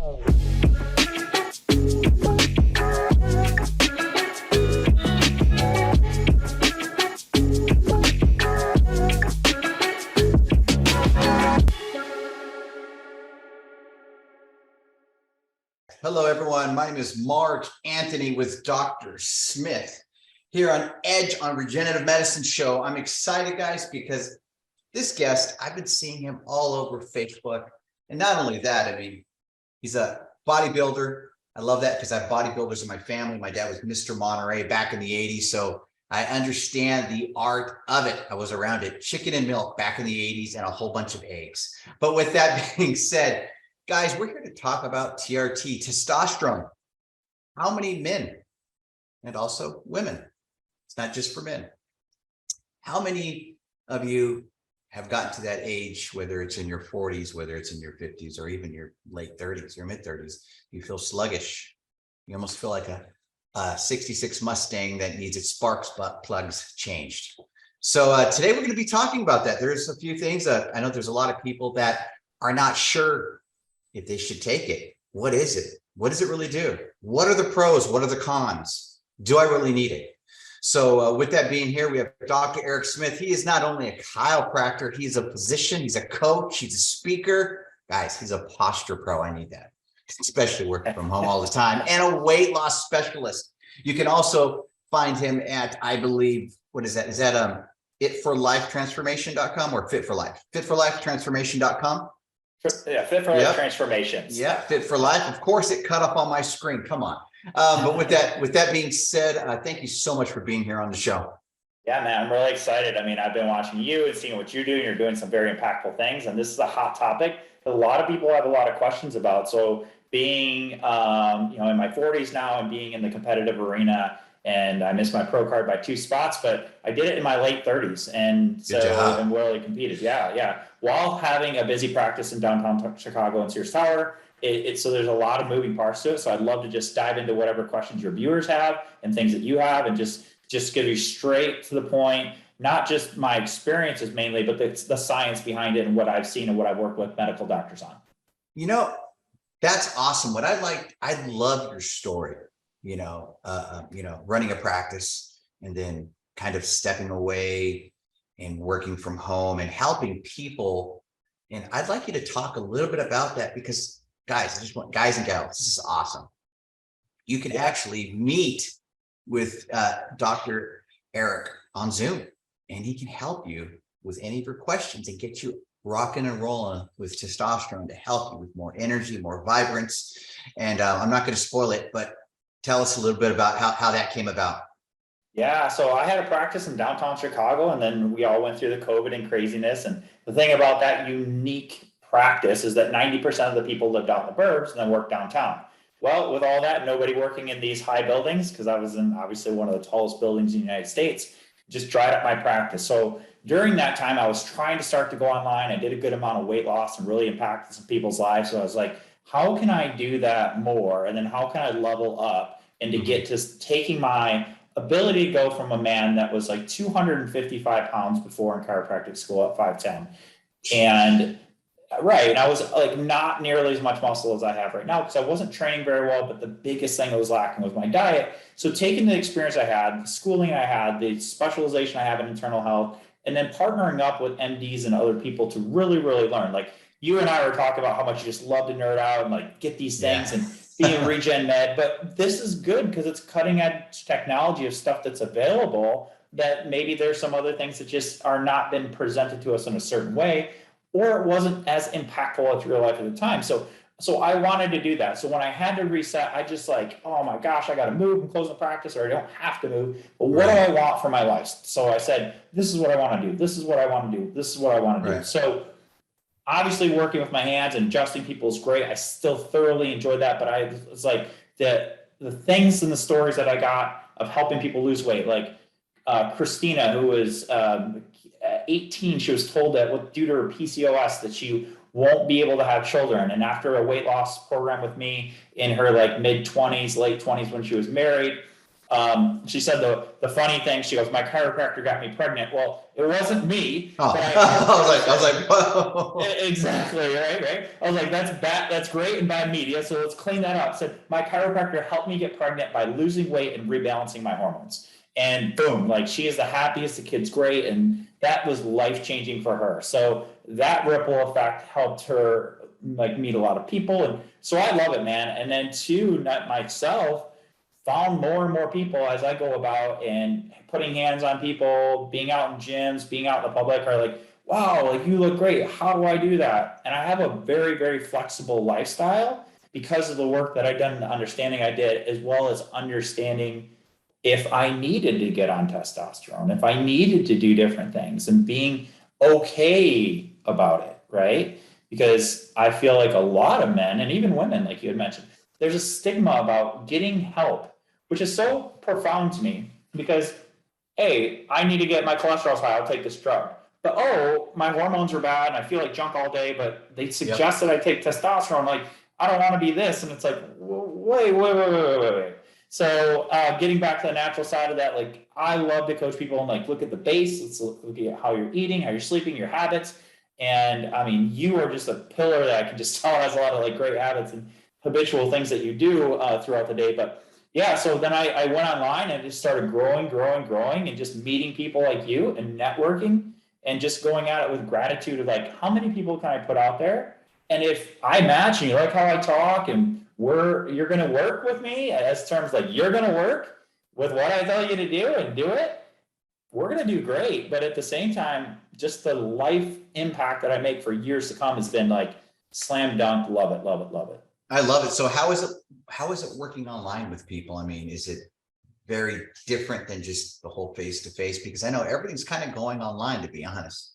Hello, everyone. My name is Mark Anthony with Dr. Smith here on Edge on Regenerative Medicine Show. I'm excited, guys, because this guest, I've been seeing him all over Facebook. And not only that, I mean, he's a bodybuilder. I love that because I have bodybuilders in my family. My dad was Mr. Monterey back in the 80s. So I understand the art of it. I was around it. Chicken and milk back in the 80s and a whole bunch of eggs. But with that being said, guys, we're here to talk about TRT, testosterone. How many men and also women? It's not just for men. How many of you have gotten to that age, whether it's in your 40s, whether it's in your 50s, or even your late 30s, your mid 30s, you feel sluggish. You almost feel like a 66 Mustang that needs its spark plugs changed. So today we're going to be talking about that. There's a few things. I know there's a lot of people that are not sure if they should take it. What is it? What does it really do? What are the pros? What are the cons? Do I really need it? So with that being here, we have Dr. Eric Smith. He is not only a chiropractor, he's a physician, he's a coach, he's a speaker. Guys, he's a posture pro. I need that, especially working from home all the time, and a weight loss specialist. You can also find him at, I believe, what is that? Is that itforlifetransformation.com or Fit for Life? Fitforlifetransformation.com. Yeah, Fit for Life Transformations. Yeah, Fit for Life. Of course, it cut up on my screen. Come on. But with that being said, thank you so much for being here on the show. Yeah, man, I'm really excited. I mean, I've been watching you and seeing what you do. You're doing some very impactful things, and this is a hot topic that a lot of people have a lot of questions about. So being, in my 40s now and being in the competitive arena, and I missed my pro card by 2 spots, but I did it in my late 30s, and so and really competed. Yeah. While having a busy practice in downtown Chicago and Sears Tower. So there's a lot of moving parts to it. So I'd love to just dive into whatever questions your viewers have and things that you have, and just give you straight to the point, not just my experiences mainly, but the science behind it and what I've seen and what I've worked with medical doctors on. That's awesome. I love your story, running a practice and then kind of stepping away and working from home and helping people. And I'd like you to talk a little bit about that because guys, guys and gals, this is awesome. You can actually meet with Dr. Eric on Zoom, and he can help you with any of your questions and get you rocking and rolling with testosterone to help you with more energy, more vibrance. And I'm not going to spoil it, but tell us a little bit about how that came about. Yeah, so I had a practice in downtown Chicago, and then we all went through the COVID and craziness. And the thing about that unique practice is that 90% of the people lived out in the burbs and then worked downtown. Well, with all that, nobody working in these high buildings, because I was in obviously one of the tallest buildings in the United States, just dried up my practice. So during that time, I was trying to start to go online. I did a good amount of weight loss and really impacted some people's lives. So I was like, how can I do that more? And then how can I level up and to get to taking my ability to go from a man that was like 255 pounds before in chiropractic school at 5'10", and I was like not nearly as much muscle as I have right now because I wasn't training very well, but the biggest thing that was lacking was my diet. So taking the experience I had, the schooling I had, the specialization I have in internal health, and then partnering up with MDs and other people to really, really learn. Like you and I were talking about how much you just love to nerd out and like get these things and be in Regen Med, but this is good because it's cutting edge technology of stuff that's available that maybe there's some other things that just are not been presented to us in a certain way, or it wasn't as impactful as real life at the time. So I wanted to do that. So when I had to reset, I just like, oh my gosh, I got to move and close the practice, or I don't have to move. But what do I want for my life? So I said, this is what I want to do. This is what I want to do. This is what I want to do. So obviously working with my hands and adjusting people is great. I still thoroughly enjoyed that. But I was like the things and the stories that I got of helping people lose weight, like Christina, who was 18, she was told that due to her PCOS that she won't be able to have children. And after a weight loss program with me in her like mid 20s, late 20s, when she was married, She said the funny thing, she goes, my chiropractor got me pregnant. Well, it wasn't me. Oh, but I was like, whoa. Exactly, right. I was like, that's bad, that's great and bad media. So let's clean that up. Said my chiropractor helped me get pregnant by losing weight and rebalancing my hormones. And boom, like she is the happiest, the kid's great, and that was life-changing for her. So that ripple effect helped her like meet a lot of people. And so I love it, man. And then two, not myself, found more and more people as I go about and putting hands on people, being out in gyms, being out in the public are like, wow, like you look great. How do I do that? And I have a very, very flexible lifestyle because of the work that I've done and the understanding I did, as well as understanding if I needed to get on testosterone, if I needed to do different things and being okay about it, right? Because I feel like a lot of men and even women, like you had mentioned, there's a stigma about getting help, which is so profound to me because, hey, I need to get my cholesterol's high, I'll take this drug. But oh, my hormones are bad and I feel like junk all day, but they suggest that I take testosterone. Like, I don't want to be this. And it's like, wait. So getting back to the natural side of that, like I love to coach people and like look at the base. Let's look at how you're eating, how you're sleeping, your habits. And I mean, you are just a pillar that I can just tell has a lot of like great habits and habitual things that you do throughout the day. But yeah, so then I went online and just started growing and just meeting people like you and networking and just going at it with gratitude of like, how many people can I put out there? And if I match and you like how I talk and you're going to work with me as terms like you're going to work with what I tell you to do and do it, we're going to do great. But at the same time, just the life impact that I make for years to come has been like slam dunk. Love it. I love it. So how is it working online with people? I mean, is it very different than just the whole face-to-face? Because I know everything's kind of going online, to be honest.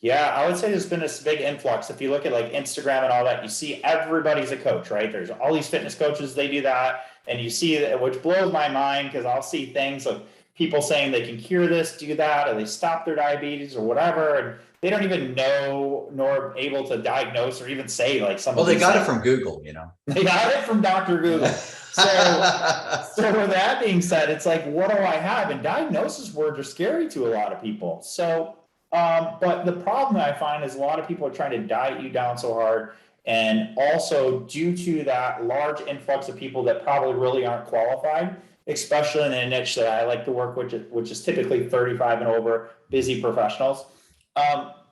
Yeah, I would say there's been this big influx. If you look at like Instagram and all that, you see everybody's a coach, right? There's all these fitness coaches, they do that. And you see that, which blows my mind because I'll see things of people saying they can cure this, do that, or they stop their diabetes or whatever. And they don't even know nor able to diagnose or even say like something. Well, they got it from Google, you know. They got it from Dr. Google. So with that being said, it's like, what do I have? And diagnosis words are scary to a lot of people. So but the problem that I find is a lot of people are trying to diet you down so hard. And also due to that large influx of people that probably really aren't qualified, especially in a niche that I like to work with, which is typically 35 and over, busy professionals,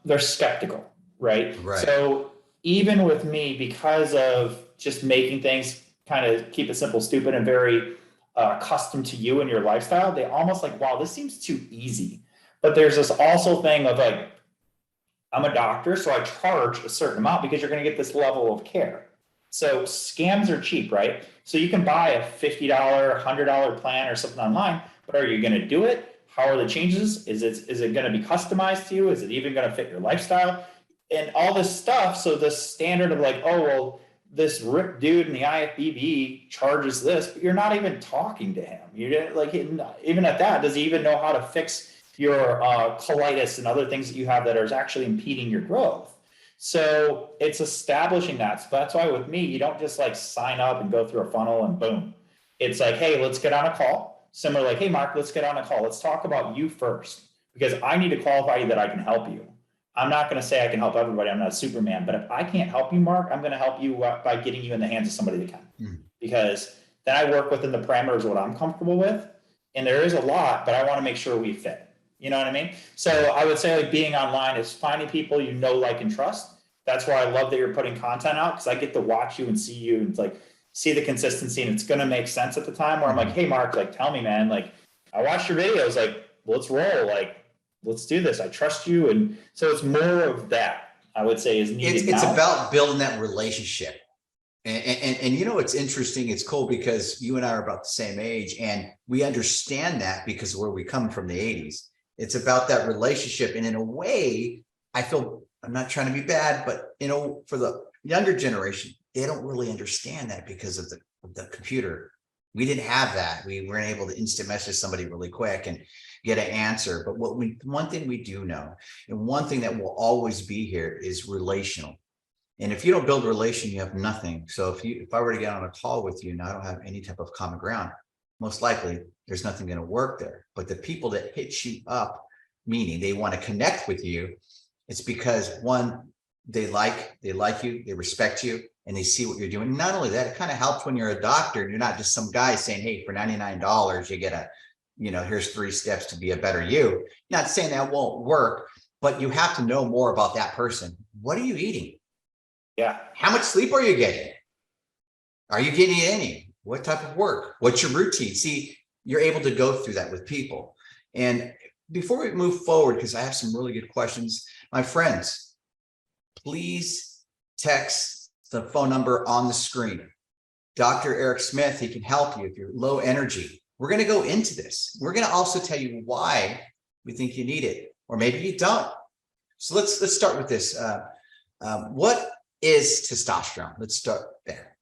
they're skeptical, right? So even with me, because of just making things kind of keep it simple, stupid, and very custom to you and your lifestyle, they almost like, wow, this seems too easy. But there's this also thing of like, I'm a doctor, so I charge a certain amount because you're going to get this level of care. So scams are cheap, right? So you can buy a $50, $100 plan or something online, but are you going to do it? How are the changes? Is it going to be customized to you? Is it even going to fit your lifestyle? And all this stuff. So the standard of like, oh, well, this ripped dude in the IFBB charges this, but you're not even talking to him. You're like, even at that, does he even know how to fix your colitis and other things that you have that are actually impeding your growth? So it's establishing that. So that's why with me, you don't just like sign up and go through a funnel and boom. It's like, hey, let's get on a call. Similar, like, hey, Mark, let's get on a call. Let's talk about you first, because I need to qualify you that I can help you. I'm not going to say I can help everybody. I'm not a Superman, but if I can't help you, Mark, I'm going to help you by getting you in the hands of somebody that can, because then I work within the parameters of what I'm comfortable with. And there is a lot, but I want to make sure we fit. You know what I mean? So I would say like being online is finding people you know, like, and trust. That's why I love that you're putting content out, because I get to watch you and see you and like see the consistency, and it's going to make sense at the time where I'm like, hey, Mark, like, tell me, man, like, I watched your videos, like, let's roll, like, let's do this. I trust you. And so it's more of that, I would say, is needed. It's about building that relationship. And you know, it's interesting. It's cool because you and I are about the same age, and we understand that because of where we come from, the 80s. It's about that relationship. And in a way, I feel, I'm not trying to be bad, but you know, for the younger generation, they don't really understand that because of the computer. We didn't have that. We weren't able to instant message somebody really quick and get an answer. But one thing we do know, and one thing that will always be here, is relational. And if you don't build a relation, you have nothing. So if I were to get on a call with you and I don't have any type of common ground, most likely there's nothing going to work there. But the people that hit you up, meaning they want to connect with you, it's because one, they like you, they respect you, and they see what you're doing. Not only that, it kind of helps when you're a doctor and you're not just some guy saying, hey, for $99, you get a, here's 3 steps to be a better you. Not saying that won't work, but you have to know more about that person. What are you eating? Yeah. How much sleep are you getting? Are you getting any? What type of work? What's your routine? See, you're able to go through that with people. And before we move forward, because I have some really good questions, my friends, please text the phone number on the screen. Dr. Eric Smith, he can help you if you're low energy. We're going to go into this. We're going to also tell you why we think you need it, or maybe you don't. So let's start with this. What is testosterone? Let's start there.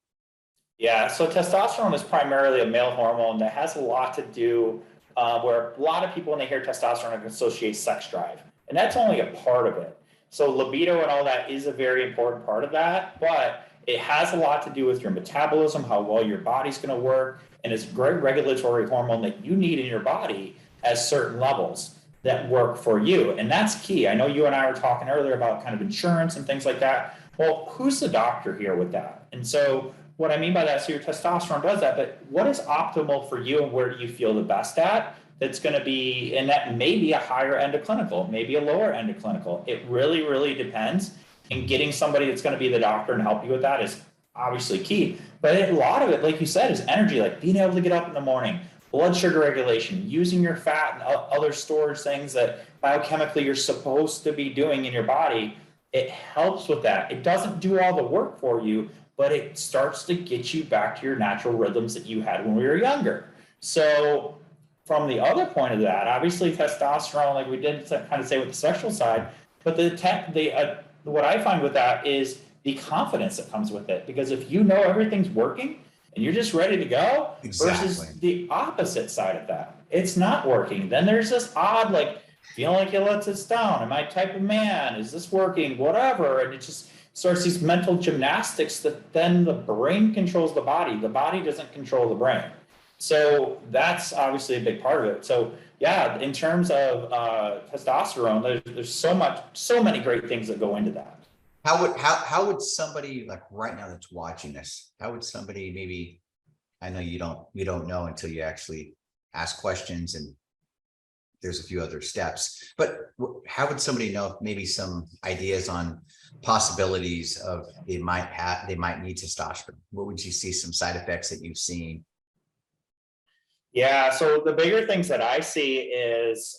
Yeah, so testosterone is primarily a male hormone that has a lot to do where a lot of people, when they hear testosterone, associate sex drive, and that's only a part of it. So libido and all that is a very important part of that, but it has a lot to do with your metabolism, how well your body's going to work, and it's a great regulatory hormone that you need in your body at certain levels that work for you, and that's key. I know you and I were talking earlier about kind of insurance and things like that. Well, who's the doctor here with that? And so what I mean by that, so your testosterone does that, but what is optimal for you and where do you feel the best at? That's going to be, and that may be a higher end of clinical, maybe a lower end of clinical. It really, really depends. And getting somebody that's going to be the doctor and help you with that is obviously key. But a lot of it, like you said, is energy, like being able to get up in the morning, blood sugar regulation, using your fat and other storage things that biochemically you're supposed to be doing in your body. It helps with that. It doesn't do all the work for you, but it starts to get you back to your natural rhythms that you had when we were younger. So from the other point of that, obviously testosterone, like we did kind of say with the sexual side, but what I find with that is the confidence that comes with it. Because if you know everything's working and you're just ready to go, Exactly. versus the opposite side of that, it's not working. Then there's this odd, like, feeling like you let us down. Am I type of man? Is this working? Whatever. And it just starts these mental gymnastics that then the brain controls the body. The body doesn't control the brain. So that's obviously a big part of it. So yeah, in terms of testosterone, there's so many great things that go into that. How would somebody, like right now that's watching this, how would somebody, maybe, I know you don't know until you actually ask questions and there's a few other steps, but how would somebody know maybe some ideas on possibilities of they might need testosterone? What would you see some side effects that you've seen? Yeah, so the bigger things that I see is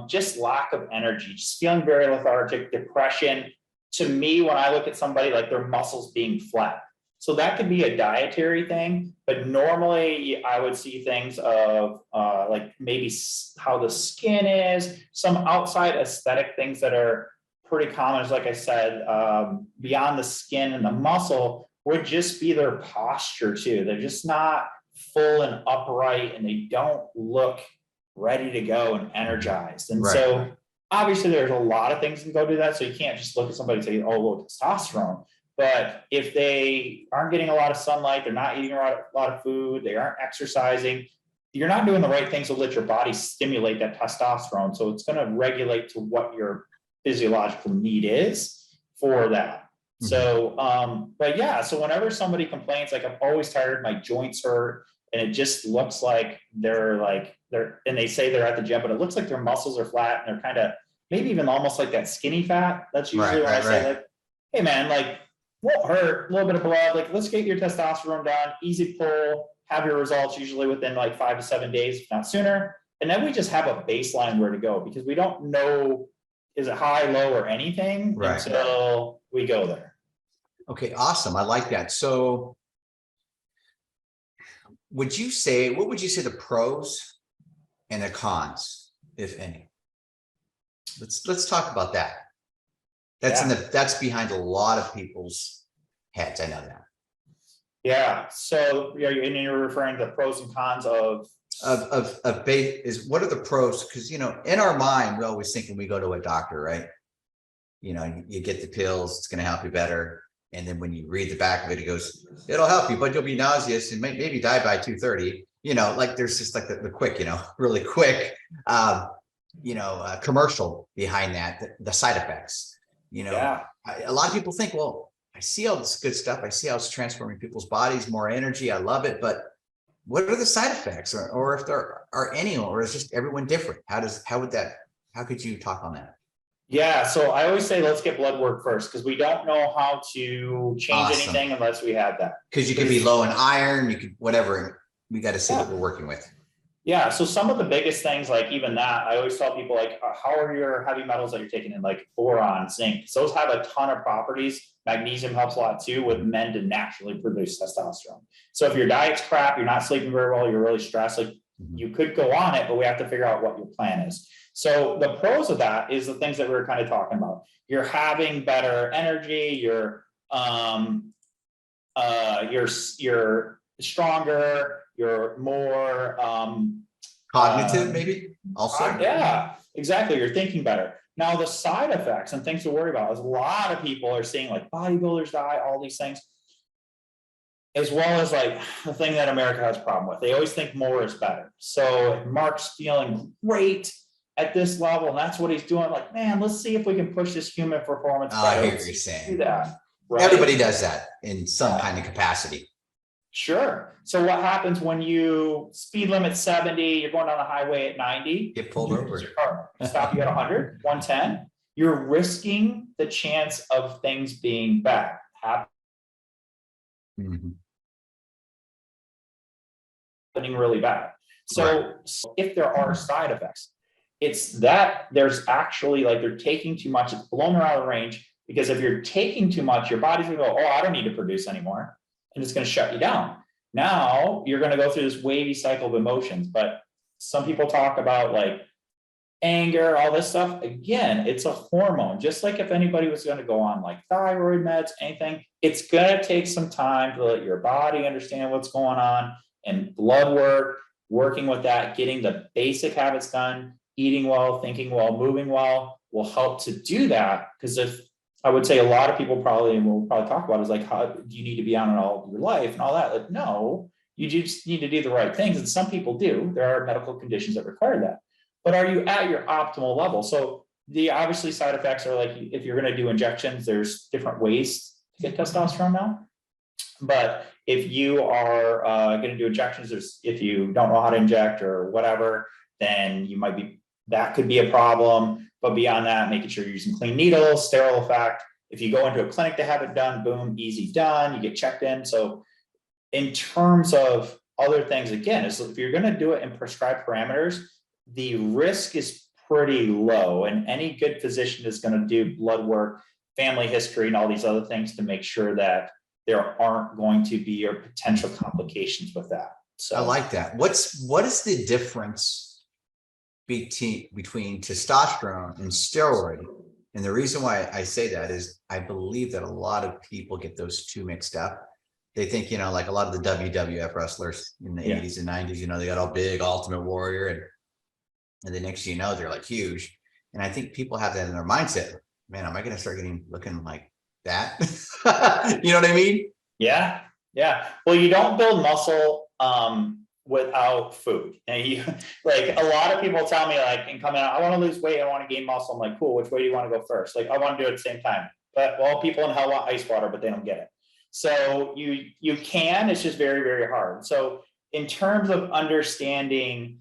just lack of energy, just feeling very lethargic, depression. To me, when I look at somebody, like their muscles being flat. So that could be a dietary thing, but normally I would see things of like maybe how the skin is, some outside aesthetic things that are pretty common. Like I said, beyond the skin and the muscle would just be their posture too. They're just not full and upright and they don't look ready to go and energized. And so obviously there's a lot of things that can go do that. So you can't just look at somebody and say, oh, well, testosterone. But if they aren't getting a lot of sunlight, they're not eating a lot of food, they aren't exercising, you're not doing the right things to let your body stimulate that testosterone. So it's going to regulate to what your physiological need is for that. Mm-hmm. So, but yeah, so whenever somebody complains, like I'm always tired, my joints hurt, and it just looks like and they say they're at the gym, but it looks like their muscles are flat and they're kind of maybe even almost like that skinny fat. That's usually when I say like, hey man, like, won't hurt, a little bit of blood, like let's get your testosterone down, easy pull, have your results usually within like 5 to 7 days, if not sooner. And then we just have a baseline where to go because we don't know is it high, low, or anything until we go there. Okay, awesome. I like that. So what would you say the pros and the cons, if any? Let's talk about that. That's behind a lot of people's heads. I know that. Yeah. So you're referring to the pros and cons of is what are the pros? Because in our mind, we're always thinking we go to a doctor, right? You get the pills, it's going to help you better. And then when you read the back of it, it goes, it'll help you, but you'll be nauseous and maybe die by 2:30. like there's just like the quick, really quick, commercial behind that, the side effects, Yeah. a lot of people think, well, I see all this good stuff. I see how it's transforming people's bodies, more energy. I love it. But what are the side effects, or if there are any, or is just everyone different? How could you talk on that? Yeah, so I always say let's get blood work first because we don't know how to change Awesome. anything unless we have that. Because you could be low in iron, you could whatever. We got to see what we're working with. Yeah, so some of the biggest things, like even that, I always tell people like, how are your heavy metals that you're taking in, like boron, zinc? Those have a ton of properties. Magnesium helps a lot too with men to naturally produce testosterone. So if your diet's crap, you're not sleeping very well, you're really stressed, like you could go on it, but we have to figure out what your plan is. So the pros of that is the things that we were kind of talking about. You're having better energy, you're stronger, you're more Cognitive, maybe also. Yeah, exactly. You're thinking better. Now, the side effects and things to worry about is a lot of people are seeing like bodybuilders die, all these things, as well as like the thing that America has a problem with. They always think more is better. So Mark's feeling great at this level, and that's what he's doing. Like, man, let's see if we can push this human performance. I hear what you're saying. Do that. Right? Everybody does that in some kind of capacity. Sure. So what happens when you speed limit 70, you're going down the highway at 90, get pulled over, your car stop you at 100, 110, you're risking the chance of things being bad. Happening really bad. So if there are side effects, it's that there's actually like they're taking too much, it's blown around the range, because if you're taking too much, your body's gonna go, oh, I don't need to produce anymore. And it's going to shut you down. Now you're going to go through this wavy cycle of emotions. But some people talk about like anger, all this stuff. Again, it's a hormone. Just like if anybody was going to go on like thyroid meds, anything, it's going to take some time to let your body understand what's going on, and blood work, working with that, getting the basic habits done, eating well, thinking well, moving well will help to do that. Because if I would say a lot of people probably, and we'll probably talk about, is like, how do you need to be on it all your life and all that? Like, no, you just need to do the right things. And some people do. There are medical conditions that require that. But are you at your optimal level? So the obviously side effects are like, if you're going to do injections, there's different ways to get testosterone now. But if you are going to do injections, if you don't know how to inject or whatever, then you might be, that could be a problem. But beyond that, making sure you're using clean needles, sterile effect. If you go into a clinic to have it done, boom, easy done, you get checked in. So in terms of other things, again, is if you're going to do it in prescribed parameters, the risk is pretty low. And any good physician is going to do blood work, family history, and all these other things to make sure that there aren't going to be or potential complications with that. So I like that. What is the difference between testosterone and steroid? And the reason why I say that is I believe that a lot of people get those two mixed up. They think, like a lot of the WWF wrestlers in the 80s and 90s, they got all big Ultimate Warrior, and the next thing you know, they're like huge. And I think people have that in their mindset. Man, am I going to start looking like that? You know what I mean? Yeah. Well, you don't build muscle without food. And you like a lot of people tell me like and come out, I want to lose weight, I want to gain muscle. I'm like, cool, which way do you want to go first? Like, I want to do it at the same time. But people in hell want ice water, but they don't get it. So you can, it's just very, very hard. So in terms of understanding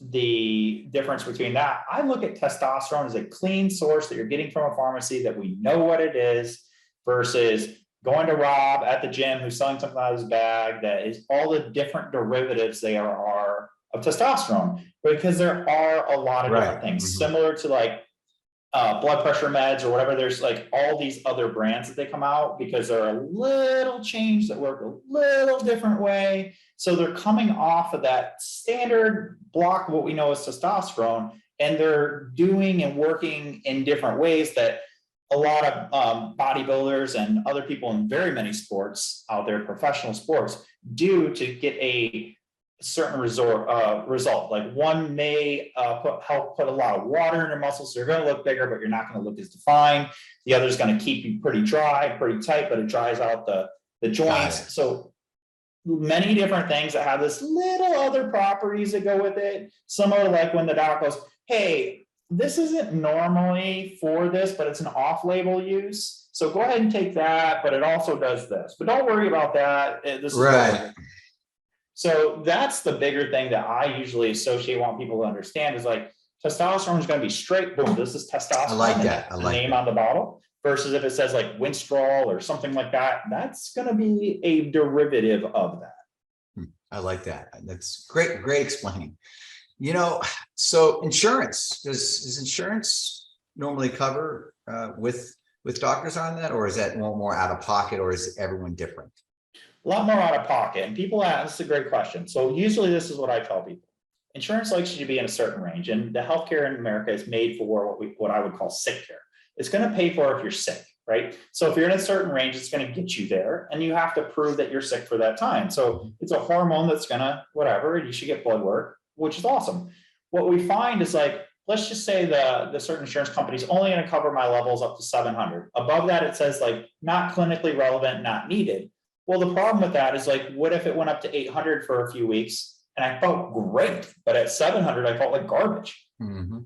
the difference between that, I look at testosterone as a clean source that you're getting from a pharmacy that we know what it is, versus going to Rob at the gym who's selling something out of his bag that is all the different derivatives there are of testosterone, because there are a lot of different things similar to like blood pressure meds or whatever. There's like all these other brands that they come out because they're a little changed that work a little different way. So they're coming off of that standard block of what we know as testosterone, and they're doing and working in different ways that a lot of bodybuilders and other people in very many sports out there, professional sports, do to get a certain result. Like one may help put a lot of water in your muscles, so you're going to look bigger, but you're not going to look as defined. The other is going to keep you pretty dry, pretty tight, but it dries out the joints. So many different things that have this little other properties that go with it. Some are like when the doc goes, hey, this isn't normally for this, but it's an off-label use. So go ahead and take that, but it also does this. But don't worry about that. This is Right. so that's the bigger thing that I usually associate, want people to understand is like testosterone is going to be straight, boom, this is testosterone. I like that. I like name that. on the bottle. Versus if it says like Winstrol or something like that, that's going to be a derivative of that. I like that. That's great. Great explaining. You know, so insurance, does insurance normally cover with doctors on that, or is that more out of pocket, or is everyone different? A lot more out of pocket. And people ask, this is a great question. So usually this is what I tell people. Insurance likes you to be in a certain range, and the healthcare in America is made for what I would call sick care. It's going to pay for if you're sick, right? So if you're in a certain range, it's going to get you there, and you have to prove that you're sick for that time. So it's a hormone that's going to whatever, and you should get blood work, which is awesome. What we find is like, let's just say the certain insurance company is only going to cover my levels up to 700. Above that, it says like not clinically relevant, not needed. Well, the problem with that is like, what if it went up to 800 for a few weeks and I felt great, but at 700, I felt like garbage. Mm-hmm.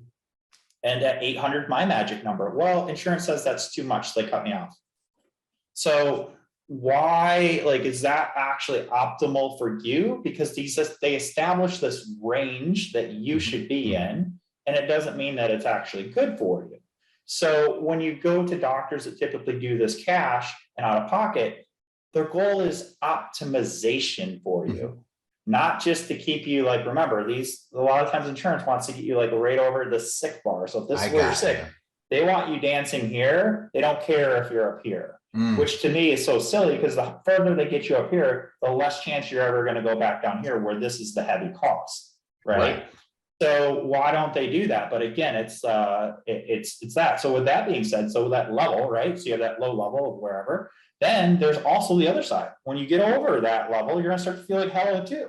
And at 800, my magic number. Well, insurance says that's too much. They cut me off. So why, like, is that actually optimal for you? Because they establish this range that you should be in, and it doesn't mean that it's actually good for you. So when you go to doctors that typically do this cash and out of pocket, their goal is optimization for you, not just to keep you like, remember, a lot of times insurance wants to get you like right over the sick bar. So if this is where you're sick, they want you dancing here. They don't care if you're up here, which to me is so silly because the further they get you up here, the less chance you're ever going to go back down here where this is the heavy cost, right? So why don't they do that? But again, it's that. So with that being said, so that level, right? So you have that low level of wherever. Then there's also the other side. When you get over that level, you're going to start to feel like hell too.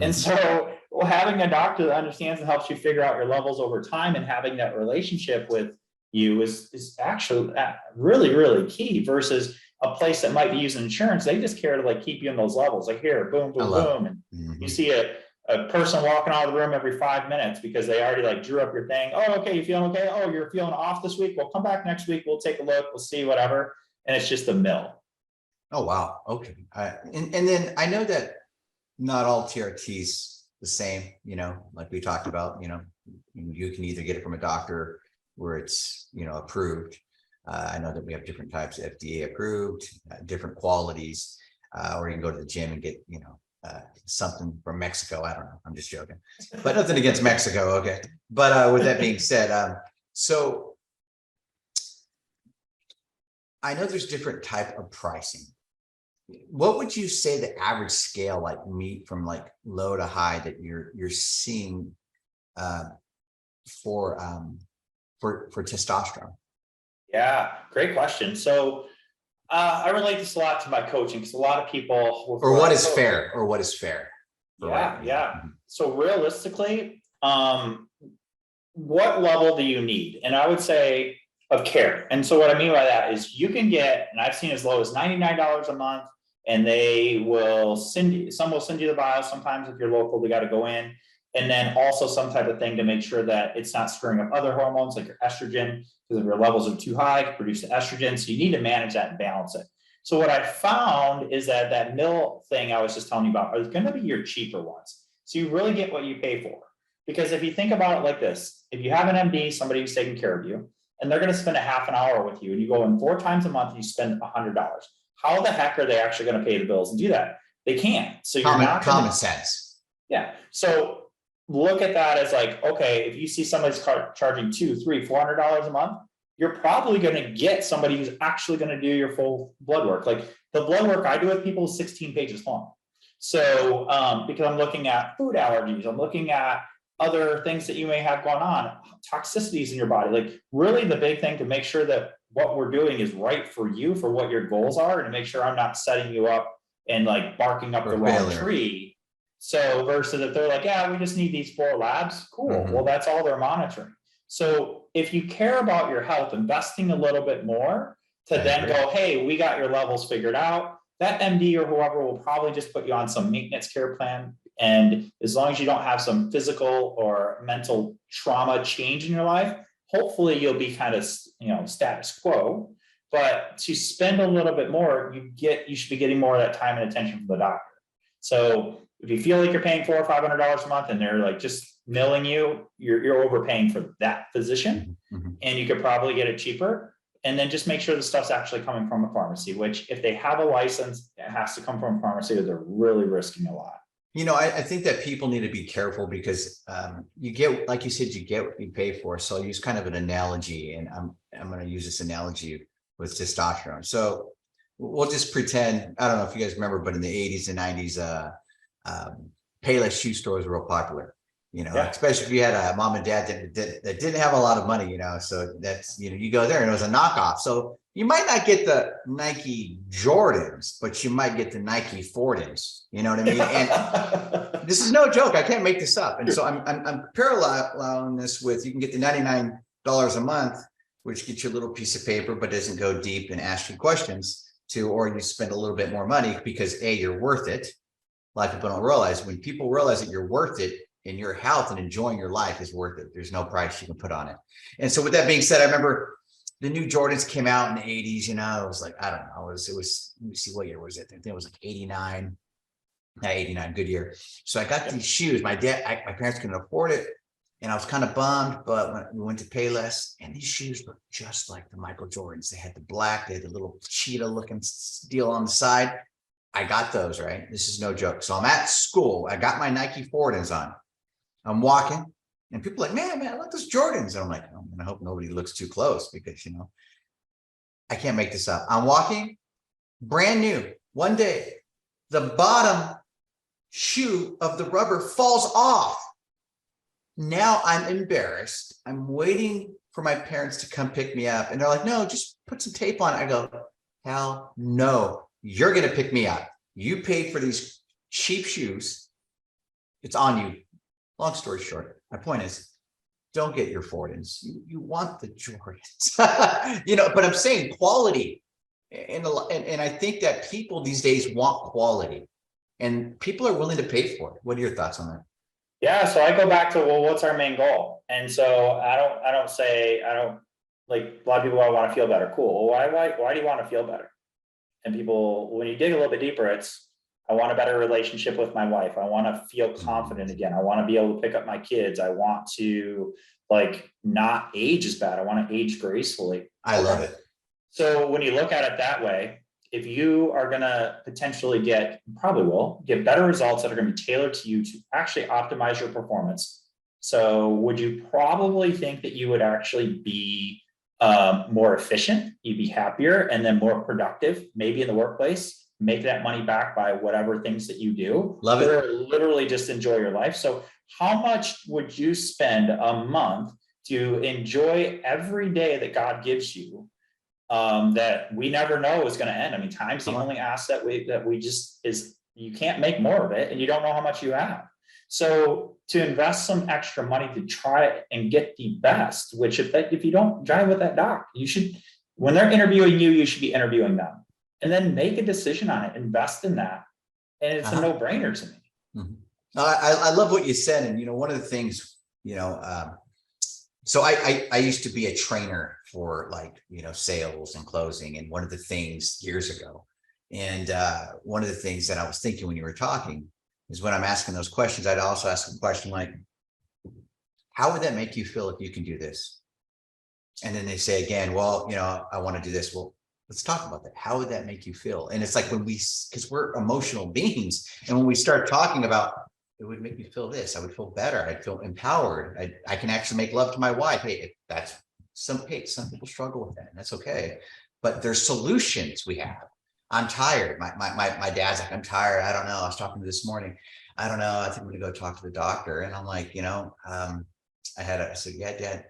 And so having a doctor that understands and helps you figure out your levels over time and having that relationship with you is actually really, really key versus a place that might be using insurance. They just care to like keep you in those levels. Like here, boom, boom, boom. And you see a person walking out of the room every 5 minutes because they already like drew up your thing. Oh, okay. You feeling okay? Oh, you're feeling off this week. Well, come back next week. We'll take a look. We'll see whatever. And it's just a mill. Oh, wow. Okay. And then I know that not all TRTs the same, you know, like we talked about, you know, you can either get it from a doctor where it's, you know, approved. I know that we have different types, FDA approved, different qualities, or you can go to the gym and get, you know, something from Mexico. I don't know. I'm just joking, but nothing against Mexico. Okay. But with that being said, so I know there's different type of pricing. What would you say the average scale, like meat from like low to high, that you're seeing for testosterone? Yeah, great question. So I relate this a lot to my coaching because a lot of people. Or what is fair? Or what is fair? Yeah. So realistically, what level do you need? And I would say of care. And so what I mean by that is you can get, and I've seen as low as $99 a month, and they will send you, some will send you the vial. Sometimes if you're local, they got to go in. And then also some type of thing to make sure that it's not screwing up other hormones like your estrogen, because if your levels are too high, it can produce the estrogen. So you need to manage that and balance it. So what I found is that mill thing I was just telling you about are going to be your cheaper ones. So you really get what you pay for. Because if you think about it like this, if you have an MD, somebody who's taking care of you, and they're going to spend a half an hour with you, and you go in 4 times a month, you spend $100. How the heck are they actually going to pay the bills and do that? They can't. So you're not common sense. Yeah. So look at that as like, okay, if you see somebody's charging $200, $300, $400 a month, you're probably going to get somebody who's actually going to do your full blood work. Like the blood work I do with people is 16 pages long. So because I'm looking at food allergies, I'm looking at other things that you may have going on, toxicities in your body. Like really the big thing to make sure that what we're doing is right for you, for what your goals are, and to make sure I'm not setting you up and like barking up the wrong tree. So versus if they're like, yeah, we just need these 4 labs. Cool. Well, that's all they're monitoring. So if you care about your health, investing a little bit more to then go, hey, we got your levels figured out. that MD or whoever will probably just put you on some maintenance care plan. And as long as you don't have some physical or mental trauma change in your life, hopefully you'll be kind of, status quo. But to spend a little bit more, you should be getting more of that time and attention from the doctor. So if you feel like you're paying $400 or $500 a month and they're like just milling you, you're overpaying for that physician, and you could probably get it cheaper. And then just make sure the stuff's actually coming from a pharmacy, which if they have a license, it has to come from a pharmacy, or they're really risking a lot. I think that people need to be careful because you get, like you said, you get what you pay for. So I'll use kind of an analogy, and I'm going to use this analogy with testosterone. So we'll just pretend, I don't know if you guys remember, but in the 80s and 90s, Payless shoe stores were real popular. Especially if you had a mom and dad that didn't have a lot of money, so that's, you go there and it was a knockoff. So you might not get the Nike Jordans, but you might get the Nike Fordens, you know what I mean? And this is no joke. I can't make this up. And so I'm paralleling this with, you can get the $99 a month, which gets you a little piece of paper, but doesn't go deep and ask you questions or you spend a little bit more money because you're worth it. A lot of people don't realize, when people realize that you're worth it, and your health and enjoying your life is worth it, there's no price you can put on it. And so with that being said, I remember the new Jordans came out in the 80s, it was like, I don't know, it was, let me see, what year was it? I think it was like 89, good year. So I got these shoes. My parents couldn't afford it, and I was kind of bummed, but when we went to Payless, and these shoes looked just like the Michael Jordans. They had the black, they had the little cheetah looking deal on the side. I got those, right? This is no joke. So I'm at school, I got my Nike Fordens on. I'm walking, and people are like, man, I like those Jordans. And I'm like, oh, I hope nobody looks too close, because, I can't make this up. I'm walking, brand new. One day, the bottom shoe of the rubber falls off. Now I'm embarrassed. I'm waiting for my parents to come pick me up. And they're like, no, just put some tape on it. I go, hell no, you're going to pick me up. You paid for these cheap shoes. It's on you. Long story short, my point is, don't get your Fordens. You want the Jordans, but I'm saying quality. And I think that people these days want quality, and people are willing to pay for it. What are your thoughts on that? Yeah, so I go back to, well, what's our main goal? And so I don't like, a lot of people want to feel better. Cool. Well, why do you want to feel better? And people, when you dig a little bit deeper, it's, I want a better relationship with my wife. I want to feel confident again. I want to be able to pick up my kids. I want to not age as bad. I want to age gracefully. I love it. So when you look at it that way, if you are going to potentially probably will get better results that are going to be tailored to you to actually optimize your performance. So would you probably think that you would actually be more efficient, you'd be happier, and then more productive, maybe in the workplace, make that money back by whatever things that you do. Love it. Or literally just enjoy your life. So how much would you spend a month to enjoy every day that God gives you? That we never know is going to end. I mean, time's the only asset you can't make more of it, and you don't know how much you have. So to invest some extra money to try and get the best, which if you don't drive with that doc, you should, when they're interviewing you, you should be interviewing them, and then make a decision on it, invest in that. And it's a no-brainer to me. Mm-hmm. I love what you said. And, one of the things, so I used to be a trainer for sales and closing. And one of the things years ago, and one of the things that I was thinking when you were talking is, when I'm asking those questions, I'd also ask a question like, how would that make you feel if you can do this? And then they say again, well, I want to do this. Well, let's talk about that. How would that make you feel? And it's like, because we're emotional beings. And when we start talking about, it would make me feel this, I would feel better. I'd feel empowered. I can actually make love to my wife. Hey, some people struggle with that, and that's okay. But there's solutions we have. I'm tired. My dad's like, I'm tired. I don't know. I was talking to this morning. I don't know. I think I'm going to go talk to the doctor. And I'm like, I said, yeah, Dad,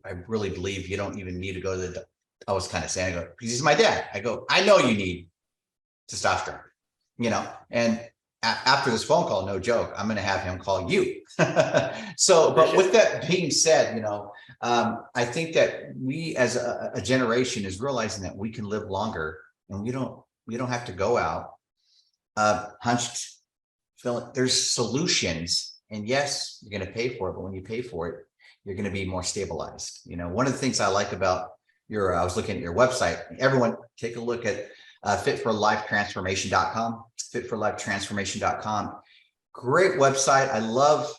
I really believe you don't even need to go to the, I was kind of saying, because he's my dad. I go, I know you need testosterone, and after this phone call, no joke, I'm going to have him call you. So, but with that being said, I think that we as a generation is realizing that we can live longer, and we don't You don't have to go out hunched. There's solutions, and yes, you're going to pay for it, but when you pay for it, you're going to be more stabilized. You know, one of the things I like about I was looking at your website. Everyone take a look at fitforlifetransformation.com, fitforlifetransformation.com. Great website. I love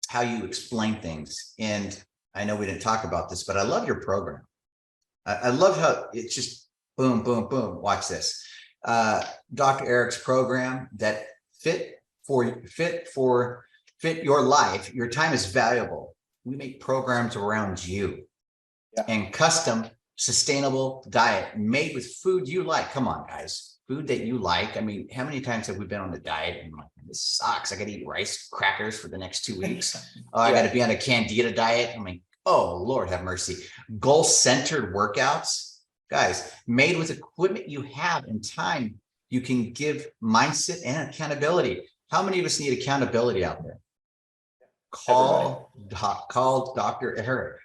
how you explain things. And I know we didn't talk about this, but I love your program. I love how it's just boom, boom, boom. Watch this. Dr. Eric's program that fit your life. Your time is valuable. We make programs around you. Yeah. And custom sustainable diet made with food you like. Come on, guys, food that you like. I mean, how many times have we been on a diet and like, this sucks? I got to eat rice crackers for the next 2 weeks. Oh, I got to be on a candida diet. I mean, oh, Lord have mercy. Goal-centered workouts, guys, made with equipment you have and time. You can give mindset and accountability. How many of us need accountability out there? Call Dr. Eric.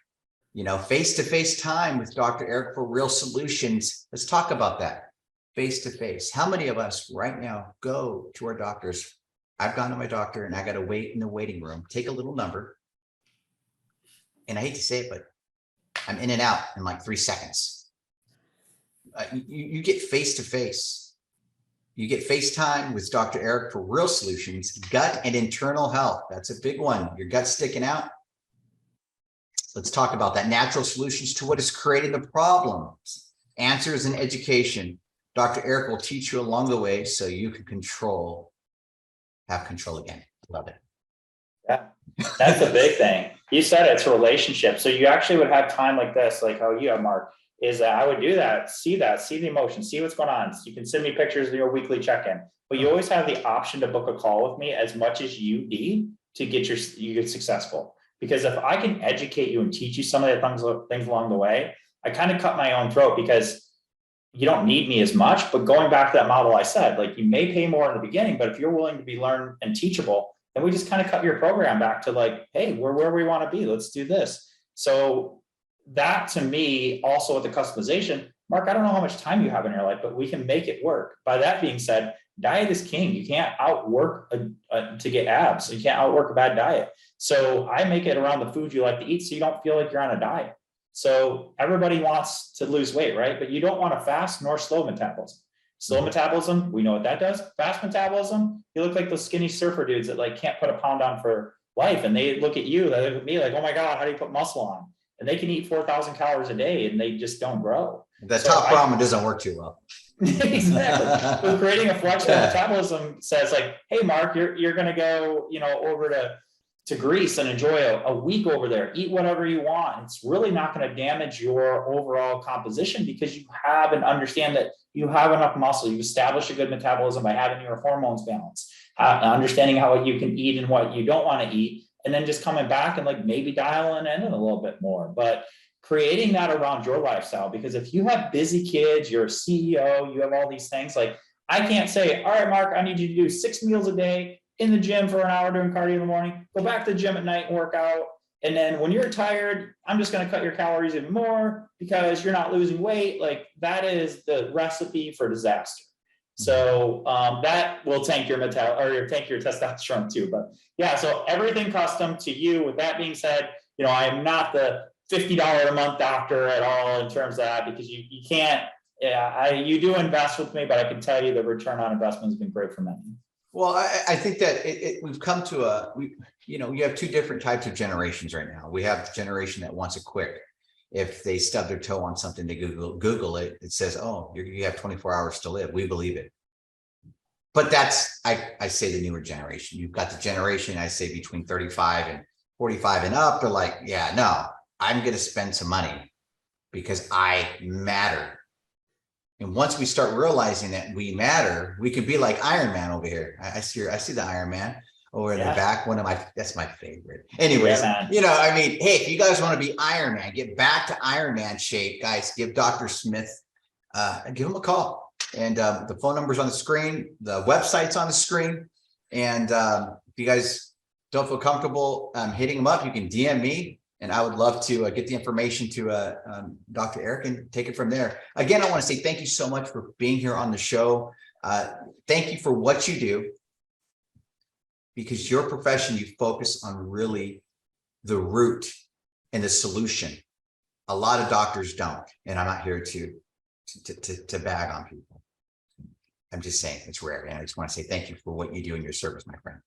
You know, face-to-face time with Dr. Eric for real solutions. Let's talk about that. Face-to-face. How many of us right now go to our doctors? I've gone to my doctor and I got to wait in the waiting room, take a little number. And I hate to say it, but I'm in and out in like 3 seconds. You get face-to-face. You get FaceTime with Dr. Eric for real solutions, gut and internal health. That's a big one. Your gut's sticking out. Let's talk about that. Natural solutions to what is creating the problems. Answers and education. Dr. Eric will teach you along the way so you can have control again. Love it. Yeah, that's a big thing. You said it's a relationship. So you actually would have time like this, like how you have, Mark, is that I would do that, see the emotion, see what's going on. So you can send me pictures of your weekly check-in, but you always have the option to book a call with me as much as you need to get you get successful. Because if I can educate you and teach you some of the things along the way, I kind of cut my own throat because you don't need me as much. But going back to that model I said, like you may pay more in the beginning, but if you're willing to be learned and teachable, then we just kind of cut your program back to like, hey, we're where we want to be. Let's do this. So that to me, also with the customization, Mark, I don't know how much time you have in your life, but we can make it work. By that being said, diet is king. You can't outwork to get abs. You can't outwork a bad diet. So I make it around the food you like to eat so you don't feel like you're on a diet. So everybody wants to lose weight, right? But you don't want to fast nor slow metabolism. Slow metabolism, we know what that does. Fast metabolism, you look like those skinny surfer dudes that like can't put a pound on for life. And they look at you, they look at me like, oh my God, how do you put muscle on? And they can eat 4,000 calories a day and they just don't grow. The top ramen doesn't work too well. Exactly. So creating a flexible metabolism says like, hey, Mark, you're going to go, over to Greece and enjoy a week over there. Eat whatever you want. It's really not going to damage your overall composition because you have and understand that you have enough muscle. You've established a good metabolism by having your hormones balanced, understanding how you can eat and what you don't want to eat, and then just coming back and like maybe dialing in a little bit more. But creating that around your lifestyle, because if you have busy kids, you're a CEO, you have all these things, like I can't say, all right, Mark, I need you to do 6 meals a day in the gym for an hour doing cardio in the morning, go back to the gym at night and work out. And then when you're tired, I'm just going to cut your calories even more because you're not losing weight. Like that is the recipe for disaster. So that will tank your tank your testosterone too. But yeah, so everything custom to you. With that being said, I am not the $50 a month doctor at all in terms of that, because you can't, you do invest with me, but I can tell you the return on investment has been great for many. Well, I think that we've come to you have two different types of generations right now. We have the generation that wants it quick. If they stub their toe on something, they Google it, it says, oh, you have 24 hours to live. We believe it. But that's, I say the newer generation. You've got the generation, I say between 35 and 45 and up. They're like, yeah, no, I'm going to spend some money because I matter. And once we start realizing that we matter, we could be like Iron Man over here. I see the Iron Man over in the back. That's my favorite. Anyways, hey, if you guys want to be Iron Man, get back to Iron Man shape, guys, give Dr. Smith, give him a call. And the phone number's on the screen, the website's on the screen. And if you guys don't feel comfortable hitting him up, you can DM me And I would love to get the information to Dr. Eric and take it from there. Again, I want to say thank you so much for being here on the show. Thank you for what you do, because your profession, you focus on really the root and the solution. A lot of doctors don't, and I'm not here to bag on people. I'm just saying it's rare, and I just want to say thank you for what you do in your service, my friend.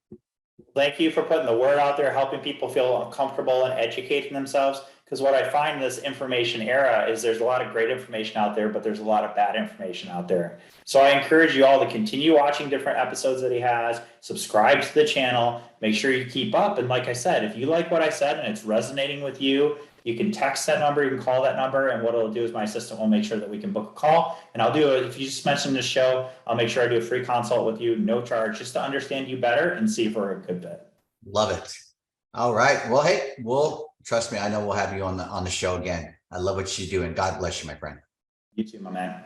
Thank you for putting the word out there, helping people feel comfortable and educating themselves. Because what I find in this information era is there's a lot of great information out there, but there's a lot of bad information out there. So I encourage you all to continue watching different episodes that he has, subscribe to the channel, make sure you keep up. And like I said, if you like what I said and it's resonating with you, you can text that number, you can call that number, and what it'll do is my assistant will make sure that we can book a call. And I'll do it, if you just mention this show, I'll make sure I do a free consult with you, no charge, just to understand you better and see if we're a good fit. Love it. All right. Well, hey, trust me, I know we'll have you on the show again. I love what you do, and God bless you, my friend. You too, my man.